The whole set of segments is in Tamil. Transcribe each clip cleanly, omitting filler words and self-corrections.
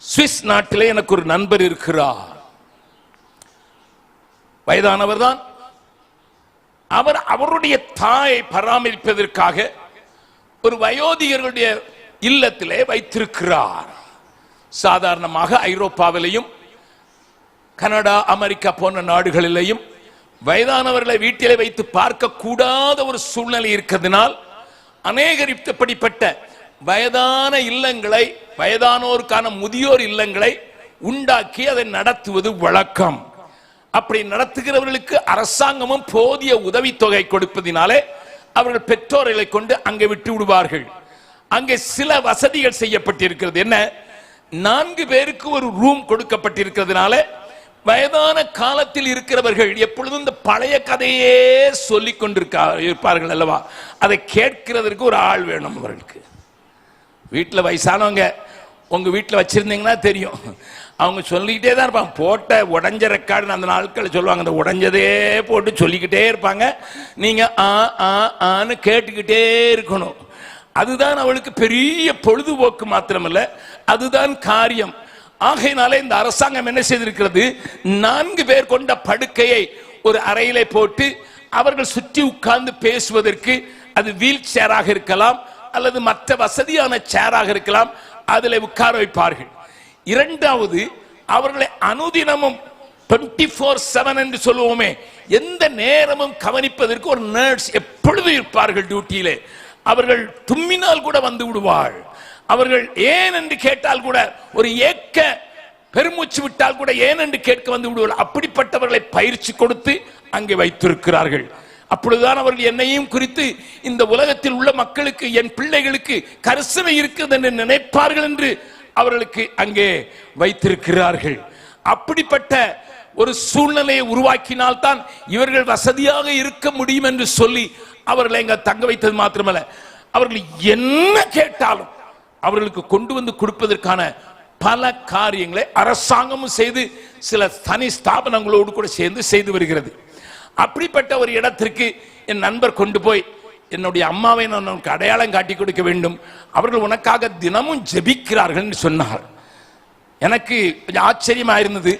சுவிஸ் நாட்டிலே எனக்கு ஒரு நண்பர் இருக்கிறார். வயதானவர் தான். அவர் அவருடைய தாயை பராமரிப்பதற்காக ஒரு வயோதிகர்களுடைய இல்லத்திலே வைத்திருக்கிறார். சாதாரணமாக ஐரோப்பாவிலையும் கனடா, அமெரிக்கா போன்ற நாடுகளிலேயும் வயதானவர்களை வீட்டிலே வைத்து பார்க்க கூடாத ஒரு சூழ்நிலை இருக்கிறதுனால் அநேகர் இப்படிப்பட்ட வயதான இல்லங்களை, வயதானோருக்கான முதியோர் இல்லங்களை உண்டாக்கி அதை நடத்துவது வழக்கம். அப்படி நடத்துகிறவர்களுக்கு அரசாங்கமும் போதிய உதவித்தொகை கொடுப்பதினாலே அவர்கள் பெற்றோர்களை கொண்டு அங்கே விட்டு விடுவார்கள். அங்கே சில வசதிகள் செய்யப்பட்டிருக்கிறது. என்ன, 4 பேருக்கு ஒரு ரூம் கொடுக்கப்பட்டிருக்கிறதுனால வயதான காலத்தில் இருக்கிறவர்கள் எப்பொழுதும் இந்த பழைய கதையே சொல்லிக் கொண்டிருப்பார்கள் அல்லவா, அதை கேட்கிறதற்கு ஒரு ஆள் வேணும் அவர்களுக்கு. வீட்டில் வயசானவங்க உங்க வீட்டில் வச்சிருந்தீங்கன்னா தெரியும், அவங்க சொல்லிக்கிட்டே தான் இருப்பாங்க. போட்ட உடஞ்ச ரெக்கார்டு அந்த நாட்கள் சொல்லுவாங்க, அந்த உடஞ்சதே போட்டு சொல்லிக்கிட்டே இருப்பாங்க. நீங்க ஆன்னு கேட்டுக்கிட்டே இருக்கணும். அதுதான் அவளுக்கு பெரிய பொழுதுபோக்கு மாத்திரமல்ல, அதுதான் காரியம். ஆகையினாலே இந்த அரசாங்கம் என்ன செய்திருக்கிறது, 4 பேர் கொண்ட படுக்கையை ஒரு அறையிலே போட்டு அவர்கள் சுற்றி உட்கார்ந்து பேசுவதற்கு, அது வீல் சேராக இருக்கலாம் அல்லது மற்ற வசதியான சேராக இருக்கலாம், அதில் உட்கார வைப்பார்கள். இரண்டாவது, அவர்களை அனுதினமும் 24/7 என்று சொல்லுவோமே, எந்த நேரமும் கவனிப்பதற்கு ஒரு நர்ஸ் எப்பொழுது இருப்பார்கள் டியூட்டியிலே. அவர்கள் தும்மினால் கூட வந்து விடுவாள். அவர்கள் ஏன் என்று கேட்டால் கூட, ஒரு ஏக்க பெருமூச்சு விட்டால் கூட ஏன் என்று கேட்க வந்து விடுவார்கள். அப்படிப்பட்டவர்களை பயிற்சி கொடுத்து அங்கே வைத்திருக்கிறார்கள். அப்பொழுதுதான் அவர்கள் என்னையும் குறித்து இந்த உலகத்தில் உள்ள மக்களுக்கு, என் பிள்ளைகளுக்கு கரிசனை இருக்கிறது என்று நினைப்பார்கள் என்று அவர்களுக்கு அங்கே வைத்திருக்கிறார்கள். அப்படிப்பட்ட ஒரு சூழ்நிலையை உருவாக்கினால்தான் இவர்கள் வசதியாக இருக்க முடியும் என்று சொல்லி அவர்களை அங்க தங்க வைத்தது மாத்திரமல்ல, அவர்கள் என்ன கேட்டாலும் அவர்களுக்கு கொண்டு வந்து கொடுப்பதற்கான பல காரியங்களை அரசாங்கமும் செய்து சில தனி ஸ்தாபனங்களோடு கூட சேர்ந்து செய்து வருகிறது. அப்படிப்பட்ட ஒரு இடத்திற்கு என் நண்பர் கொண்டு போய், என்னுடைய அம்மாவை நான் உனக்கு அடையாளம் காட்டி கொடுக்க வேண்டும், அவர்கள் உனக்காக தினமும் ஜெபிக்கிறார்கள் என்று சொன்னார். எனக்கு கொஞ்சம் ஆச்சரியமா இருந்தது.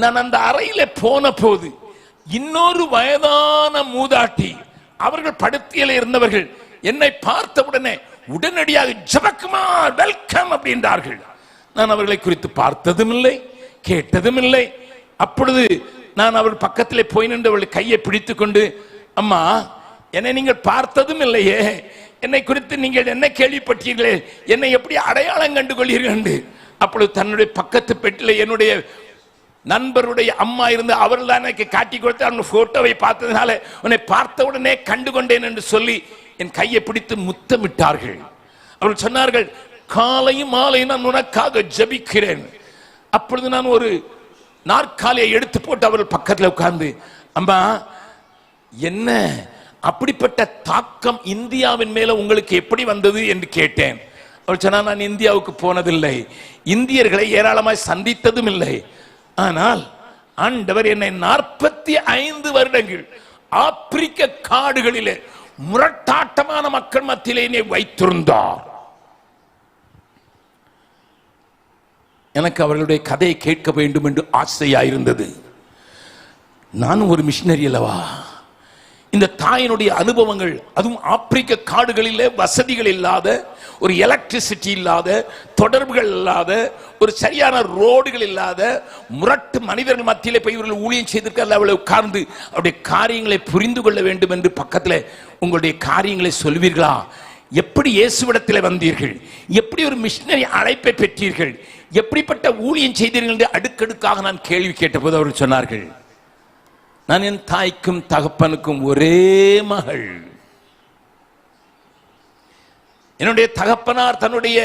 நான் அந்த அறையில போன போது இன்னொரு வயதான மூதாட்டி, அவர்கள் படுத்தியில இருந்தவர்கள், என்னை பார்த்தவுடனே உடனடியாக ஜெபக்குமார் வெல்கம் அப்படின்றார்கள். நான் அவர்களை குறித்து பார்த்ததும் இல்லை, கேட்டதும் இல்லை. அப்பொழுது நான் அவள் பக்கத்தில் போய் நின்று அவள் கையை பிடித்துக் கொண்டு, அம்மா, என்னை நீங்கள் பார்த்ததும் இல்லையே, என்னை குறித்து நீங்கள் என்ன கேள்விப்பட்டீர்களே, என்னை எப்படி அடையாளம் கண்டு கொள்கிறீர்கள் என்று. அப்பொழுது தன்னுடைய பக்கத்து பெட்டில் என்னுடைய நண்பருடைய அம்மா இருந்து அவர்கள் தான் எனக்கு காட்டி கொடுத்து, அவங்க போட்டோவை பார்த்ததுனால உன்னை பார்த்த உடனே கண்டு கொண்டேன் என்று சொல்லி என் கையை பிடித்து முத்தமிட்டார்கள். அவர்கள் சொன்னார்கள், காலையும் மாலையும் நான் உனக்காக ஜெபிக்கிறேன். அப்பொழுது நான் ஒரு நாற்காலியை எடுத்து போட்டு அவர்கள் பக்கத்தில் உட்கார்ந்து, அம்மா, என்ன அப்படிப்பட்ட தாக்கம் இந்தியாவின் மேல உங்களுக்கு எப்படி வந்தது என்று கேட்டேன். அவர் சொன்னார், நான் இந்தியாவுக்கு போனதில்லை, இந்தியர்களை ஏராளமாய் சந்தித்ததும் இல்லை, ஆனால் ஆண்டவர் என்னை 45 வருடங்கள் ஆப்பிரிக்க காடுகளிலே முரட்டாட்டமான மக்கள் மத்தியிலே என்னை வைத்திருந்தார். எனக்கு அவர்களுடைய கதையை கேட்க வேண்டும் என்று ஆசையாயிருந்தது. நானும் ஒரு மிஷினரி அல்லவா. இந்த தாயினுடைய அனுபவங்கள், அதுவும் ஆப்பிரிக்க காடுகளிலே வசதிகள் இல்லாத, ஒரு எலக்ட்ரிசிட்டி இல்லாத, தொடர்புகள் இல்லாத, ஒரு சரியான ரோடுகள் இல்லாத முரட்டு மனிதர்கள் மத்தியிலே போய் இவர்கள் ஊழியம் செய்திருக்க அவளை உட்கார்ந்து அவருடைய காரியங்களை புரிந்து கொள்ள வேண்டும் என்று பக்கத்தில் உங்களுடைய காரியங்களை சொல்வீர்களா? எப்படி இயேசுவிடத்தில் வந்தீர்கள், எப்படி ஒரு மிஷினரி அழைப்பை பெற்றீர்கள், எப்படிப்பட்ட ஊழியம் செய்தீர்கள் என்று அடுக்கடுக்காக நான் கேள்வி கேட்டபோது அவர்கள் சொன்னார்கள், நான் என் தாய்க்கும் தகப்பனுக்கும் ஒரே மகள். என்னுடைய தகப்பனார் தன்னுடைய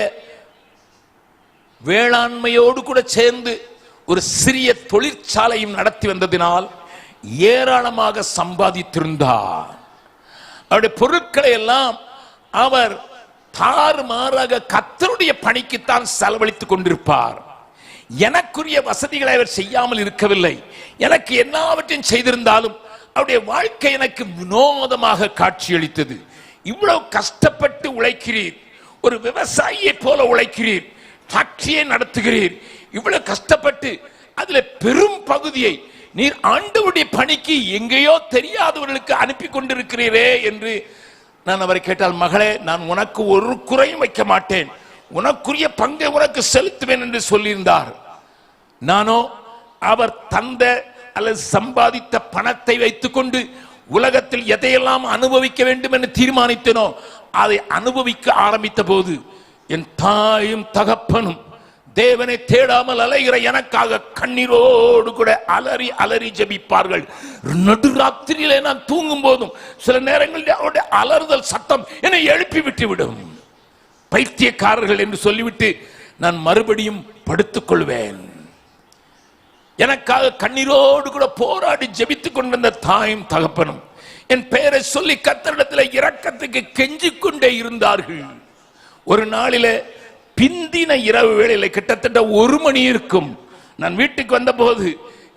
வேளாண்மையோடு கூட சேர்ந்து ஒரு சிறிய தொழிற்சாலையும் நடத்தி வந்ததினால் ஏராளமாக சம்பாதித்திருந்தார். அவருடைய பொருட்களை எல்லாம் அவர் தாறுமாறாக கர்த்தருடைய பணிக்குத்தான் செலவழித்துக் கொண்டிருப்பார். எனக்குரிய வசதிகளை அவர் செய்யாமல் இருக்கவில்லை. எனக்கு எல்லாவற்றையும் செய்திருந்தாலும் அவருடைய வாழ்க்கை எனக்கு வினோதமாக காட்சியளித்தது. இவ்வளவு கஷ்டப்பட்டு உழைக்கிறீர், ஒரு விவசாயியை போல உழைக்கிறீர், ஃபேக்டரியை நடத்துகிறீர், இவ்வளவு கஷ்டப்பட்டு அதுல பெரும் பகுதியை நீர் ஆண்டவருடைய பணிக்கு எங்கேயோ தெரியாதவர்களுக்கு அனுப்பி கொண்டிருக்கிறீரே என்று நான் அவரை கேட்டால், மகளே, நான் உனக்கு ஒரு குறையும் வைக்க மாட்டேன், உனக்குரிய பங்கை உனக்கு செலுத்துவேன் என்று சொல்லியிருந்தார். நானோ அவர் தந்த அல்லது சம்பாதித்த பணத்தை வைத்துக் கொண்டு உலகத்தில் எதையெல்லாம் அனுபவிக்க வேண்டும் என்று தீர்மானித்தனோ அதை அனுபவிக்க ஆரம்பித்த போது என் தாயும் தகப்பனும் தேவனை தேடாமல் அலைகிற எனக்காக கண்ணீரோடு கூட அலறி அலறி ஜெபிப்பார்கள். நடுராத்திரியிலே நான் தூங்கும் போதும் சில நேரங்களில் அவருடைய அலறுதல் சத்தம் என்னை எழுப்பி விட்டு விடும். பைத்தியக்காரர்கள் என்று சொல்லிவிட்டு நான் மறுபடியும் படுத்துக் கொள்வேன். எனக்காக கண்ணீரோடு கூட போராடி ஜெபித்துக் கொண்டிருந்த தாயும் தகப்பனும் என் பெயரை சொல்லி கர்த்தரிடத்தில் இரக்கத்துக்கு கெஞ்சிக் கொண்டே இருந்தார்கள். ஒரு நாளிலே பிந்தின இரவு வேளையில கிட்டத்தட்ட 1 மணி இருக்கும். நான் வீட்டுக்கு வந்த போது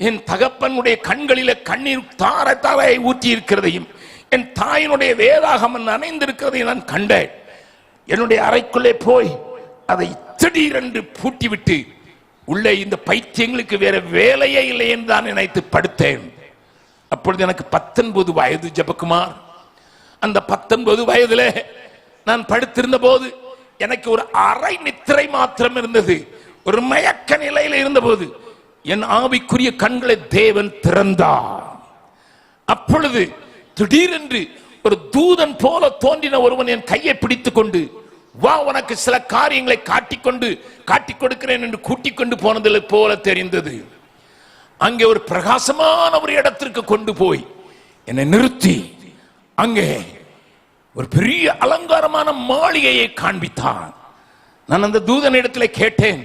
என் தகப்பனுடைய கண்களில கண்ணீர் தார தாரையை ஊற்றி இருக்கிறதையும் என் தாயினுடைய வேதாகமம் நனைந்திருக்கிறதையும் நான் கண்டேன். என்னுடைய அறைக்குள்ளே போய் அதை திடீரென்று பூட்டிவிட்டு உள்ளே இந்த பைத்தியங்களுக்கு வேற வேலையே இல்லை என்று தான் நினைத்து படுத்தேன். அப்பொழுது எனக்கு 19 வயது ஜெபக்குமார். அந்த 19 வயதிலே நான் படுத்திருந்த போது எனக்கு ஒரு அரை நித்திரை மாத்திரம் இருந்தது. ஒரு மயக்க நிலையில் இருந்த போது என் ஆவிக்குரிய கண்களை தேவன் திறந்தார். அப்பொழுது திடீரென்று ஒரு தூதன் போல தோன்றின ஒருவன் என் கையை பிடித்துக் கொண்டு, வா, உனக்கு சில காரியங்களை காட்டிக் கொடுக்கிறேன் என்று கூட்டிக் கொண்டு போனதில் போல தெரிந்தது. அங்கே ஒரு பிரகாசமான ஒரு இடத்திற்கு கொண்டு போய் என்னை நிறுத்தி அங்கே ஒரு பெரிய அலங்காரமான மாளிகையை காண்பித்தான். நான் அந்த தூதனிடத்தில் கேட்டேன்,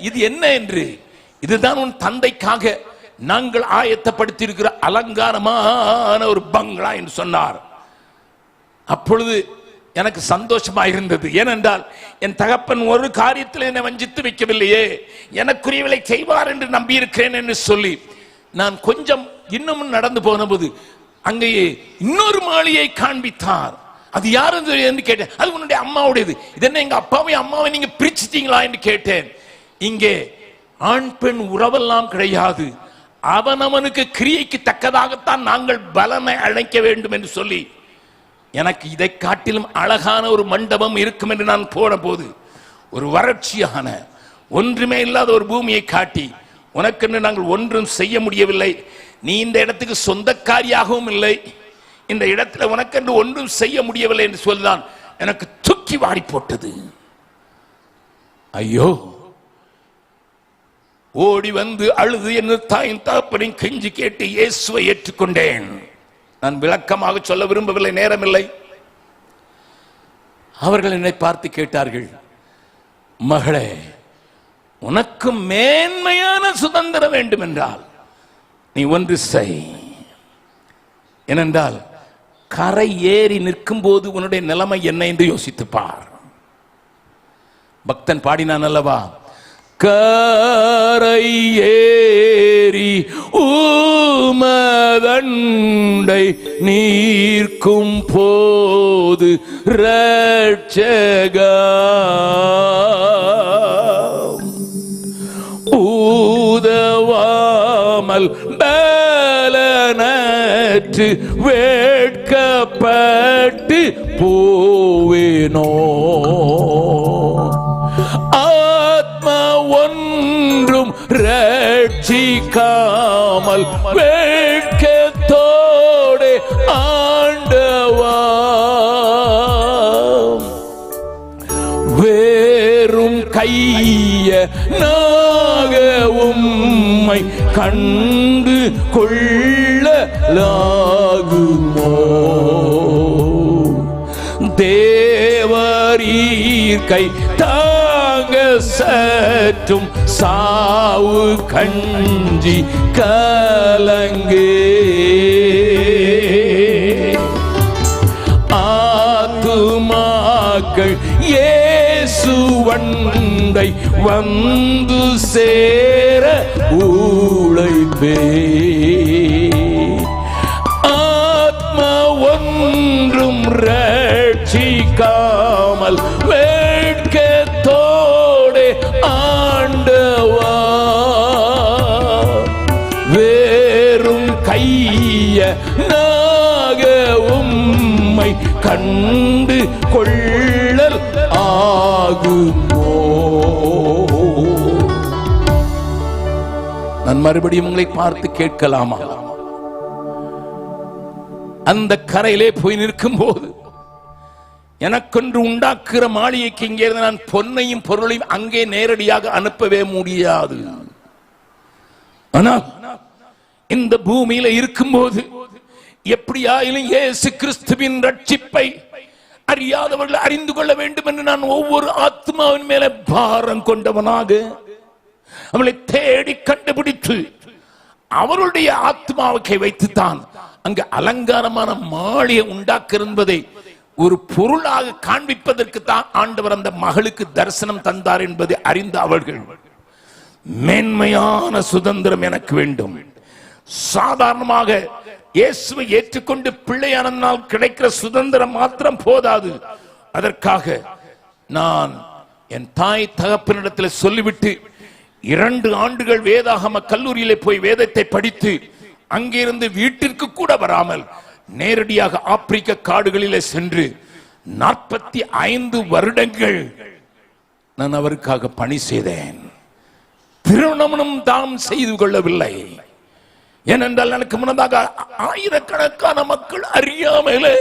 இது என்ன என்று. இதுதான் உன் தந்தைக்காக நாங்கள் ஆயத்தப்படுத்தி இருக்கிற அலங்காரமான ஒரு பங்களா என்று சொன்னார். அப்பொழுது எனக்கு சந்தோஷமா இருந்தது. ஏனென்றால் என் தகப்பன் ஒரு காரியத்தில் என்னை வஞ்சித்து வைக்கவில்லையே, எனக்குரியவளை செய்வார் என்று நம்பி இருக்கிறேன் என்று சொல்லி நான் கொஞ்சம் இன்னமும் நடந்து போன போது அங்கேயே இன்னொரு மாளிகையை காண்பித்தார். அது யாரு என்று கேட்டேன். அது உன்னுடைய அம்மாவுடையது. இது என்ன, எங்க அப்பாவையும் அம்மாவை நீங்க பிரிச்சிட்டீங்களா என்று கேட்டேன். இங்கே ஆண் பெண் உறவெல்லாம் கிடையாது, அவனவனுக்கு கிரியைக்கு தக்கதாகத்தான் நாங்கள் பலனை அழைக்க வேண்டும் என்று சொல்லி எனக்கு இதை காட்டிலும் அழகான ஒரு மண்டபம் இருக்கும் என்று நான் போன போது ஒரு வறட்சியான ஒன்றுமே இல்லாத ஒரு பூமியை காட்டி, உனக்கென்று நாங்கள் ஒன்றும் செய்ய முடியவில்லை, நீ இந்த இடத்துக்கு சொந்தக்காரியாகவும் இல்லை, இந்த இடத்துல உனக்கென்று ஒன்றும் செய்ய முடியவில்லை என்று சொல்லிதான் எனக்கு தூக்கி வாரி போட்டது. ஐயோ, ஓடி வந்து அழுது என்று தாயின் தகப்பனின் கெஞ்சி கேட்டு இயேசுவை ஏற்றுக்கொண்டேன். நான் விளக்கமாக சொல்ல விரும்பவில்லை, நேரமில்லை. அவர்கள் என்னை பார்த்து கேட்டார்கள், மகளே, உனக்கு மேன்மையான சுதந்திரம் வேண்டும் என்றால் நீ ஒன்று செய். ஏனென்றால் கரை ஏறி நிற்கும் போது உன்னுடைய நிலைமை என்ன என்று யோசித்து பார். பக்தன் பாடினான் அல்லவா, கரை ஏறி உமதண்டை நீர்க்கும் போது ரட்சகா ஊதவாமல் பலனற்று வேட்கப்பட்டு போவேனோ, ஆத்மா ஒன்றும் ரட்சிக்காமல் வேட்கத்தோடு ஆண்டவா வேறும் கைய நாக உம்மை கண்டு கொள்ளலாகுமோ, தேவரீர் கை தாங்க சற்றும் சாவு கஞ்சி கலங்கே, ஆத்துமாக்கள் இயேசுவண்டை வந்து சேர உழைப்பே, ஆத்மா ஒன்றும் ரட்சிக்காமல் வேட்கத்தோடு உம்மை கண்டு கொள்ளல் ஆகுமோ. நான் மறுபடியும் உங்களை பார்த்து கேட்கலாமா? அந்த கரையிலே போய் நிற்கும் போது எனக்கொன்று உண்டாக்குற மாளிகைக்கு இங்கே இருந்து நான் பொன்னையும் பொருளையும் அங்கே நேரடியாக அனுப்பவே முடியாது. ஆனால் இந்த பூமியில இருக்கும்போது எப்படியாயிலும் இயேசு கிறிஸ்துவின் ரட்சிப்பை அறியாதவர்கள் அறிந்து கொள்ள வேண்டும் என்று நான் ஒவ்வொரு ஆத்மாவின் மேல பாரம் கொண்டவனாக அவளை தேடி கண்டுபிடித்து அவருடைய ஆத்மாவை வைத்துத்தான் அங்கு அலங்காரமான மாளிகை உண்டாக்க என்பதை ஒரு பொருளாக காண்பிப்பதற்கு தான் ஆண்டவர் அந்த மகளுக்கு தரிசனம் தந்தார் என்பதை அறிந்த அவர்கள் மேன்மையான சுதந்திரம் எனக்கு வேண்டும். சாதாரணமாக இயேசுவை ஏற்றுக்கொண்டு பிள்ளையானால் கிடைக்கிற சுதந்திரம் மாத்திரம் போதாது. அதற்காக நான் என் தாய் தகப்பனிடத்தில் சொல்லிவிட்டு 2 ஆண்டுகள் வேதாகம கல்லூரியிலே போய் வேதத்தை படித்து அங்கிருந்து வீட்டிற்கு கூட வராமல் நேரடியாக ஆப்பிரிக்க காடுகளிலே சென்று 45 வருடங்கள் நான் அவருக்காக பணி செய்தேன். திருமணமும் தாம் செய்து கொள்ளவில்லை. ஏனென்றால் எனக்கு முன்னதாக ஆயிரக்கணக்கான மக்கள் அறியாமலே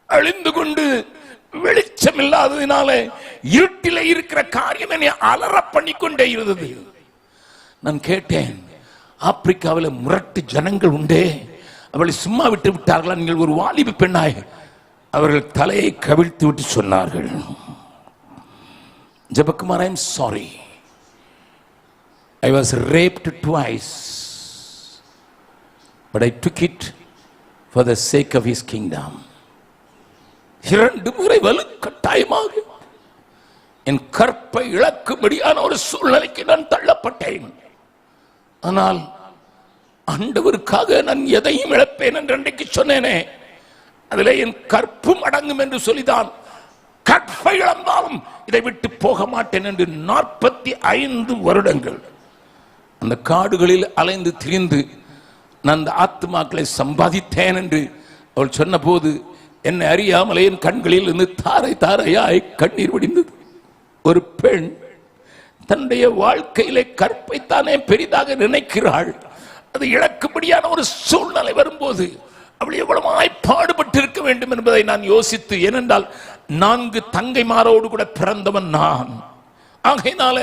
அழிந்து கொண்டு வெளிச்சம் இல்லாததினால இருட்டில இருக்கிற காரியம் என்னை அலற பண்ணிக்கொண்டே இருந்தது. நான் கேட்டேன், ஆப்பிரிக்காவில் முரட்டு ஜனங்கள் உண்டே, அவளை சும்மா விட்டு விட்டார்களா? நீங்கள் ஒரு வாலிப பெண்ணாய். அவர்கள் தலையை கவிழ்த்து விட்டு சொன்னார்கள், Jebakumar, I am sorry, I was raped twice, but I took it for the sake of his kingdom. 2 முறை வலுக்கட்டாயமாக என் கற்பை இழக்கும்படியான ஒரு சூழ்நிலைக்கு நான் தள்ளப்பட்டேன். ஆனால் ஆண்டவருக்காக நான் எதையும் இழப்பேன் என்று அன்றைக்கு சொன்னேனே, அதிலே என் கற்பும் அடங்கும் என்று சொல்லிதான் கற்பை இழந்தாலும் இதை விட்டு போக மாட்டேன் என்று 45 வருடங்கள் அந்த காடுகளில் அலைந்து திரிந்து நான் அந்த ஆத்மாக்களை சம்பாதித்தேன் என்று அவள் சொன்ன போது என்னை அறியாமலே என் கண்களில் இருந்து தாரை தாரையாய் கண்ணீர் வடிந்தது. ஒரு பெண் தன்னுடைய வாழ்க்கையிலே கற்பைத்தானே பெரிதாக நினைக்கிறாள். அது இழக்கும்படியான ஒரு சூழ்நிலை வரும்போது அவள் எவ்வளவு பாடுபட்டு இருக்க வேண்டும் என்பதை நான் யோசித்து, ஏனென்றால் 4 தங்கைமாரோடு கூட பிறந்தவன் நான். ஆகையினால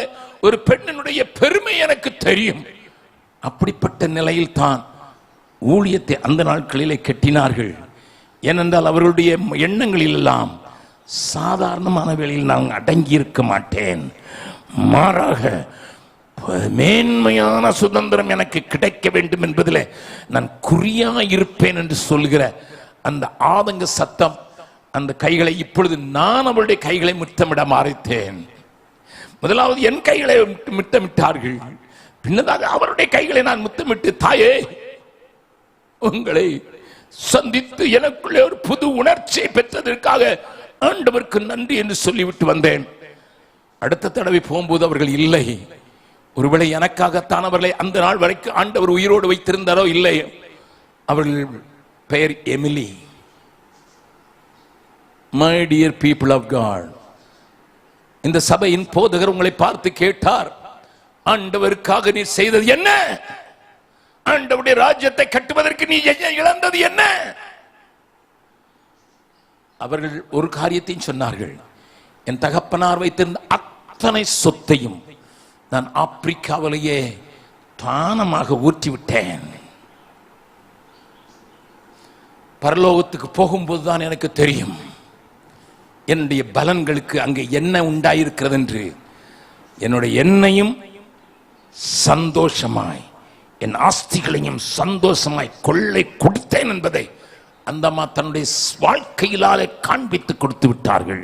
ஒரு பெண்ணினுடைய பெருமை எனக்கு தெரியும். அப்படிப்பட்ட நிலையில் தான் ஊழியத்தை அந்த நாட்களிலே கட்டினார்கள். ஏனென்றால் அவர்களுடைய எண்ணங்களில் எல்லாம் சாதாரணமான வேளையில் நான் அடங்கி இருக்க மாட்டேன், மாறாக மேன்மையான சுதந்திரம் எனக்கு கிடைக்க வேண்டும் என்பதில் நான் குறியா இருப்பேன் என்று சொல்கிற அந்த ஆதங்க சத்தம் அந்த கைகளை இப்பொழுது நான் அவருடைய கைகளை முத்தமிட மாறித்தேன். முதலாவது என் கைகளை முத்தமிட்டார்கள், பின்னதாக அவருடைய கைகளை நான் முத்தமிட்டு, தாயே உங்களை சந்தித்து எனக்குள்ளே ஒரு புது உணர்ச்சியை பெற்றதற்காக ஆண்டவருக்கு நன்றி என்று சொல்லிவிட்டு வந்தேன். அடுத்த தடவை போகும்போது அவர்கள் இல்லை. ஒருவேளை எனக்காகத்தான் அவர்களை அந்த நாள் வரைக்கும் ஆண்டவர் உயிரோடு வைத்திருந்தாரோ இல்லை. அவர்கள் பெயர் Emily. My dear people of God, இந்த சபையின் போதகர் உங்களை பார்த்து கேட்டார், ஆண்டவருக்காக நீ செய்தது என்ன? ஆண்டவருடைய ராஜ்யத்தை கட்டுவதற்கு நீ இழந்தது என்ன? அவர்கள் ஒரு காரியத்தையும் சொன்னார்கள், என் தகப்பனார் வைத்திருந்த அத்தனை சொத்தையும் நான் ஆப்பிரிக்காவிலேயே தானமாக ஊற்றிவிட்டேன். பரலோகத்துக்கு போகும்போது தான் எனக்கு தெரியும் என்னுடைய பலன்களுக்கு அங்கே என்ன உண்டாயிருக்கிறது என்று. என்னுடைய எண்ணையும் சந்தோஷமாய் என் ஆஸ்திகளையும் சந்தோஷமாய் கொள்ளை கொடுத்தேன் என்பதை அந்த அம்மா தன்னுடைய வாழ்க்கையிலாலே காண்பித்து கொடுத்து விட்டார்கள்.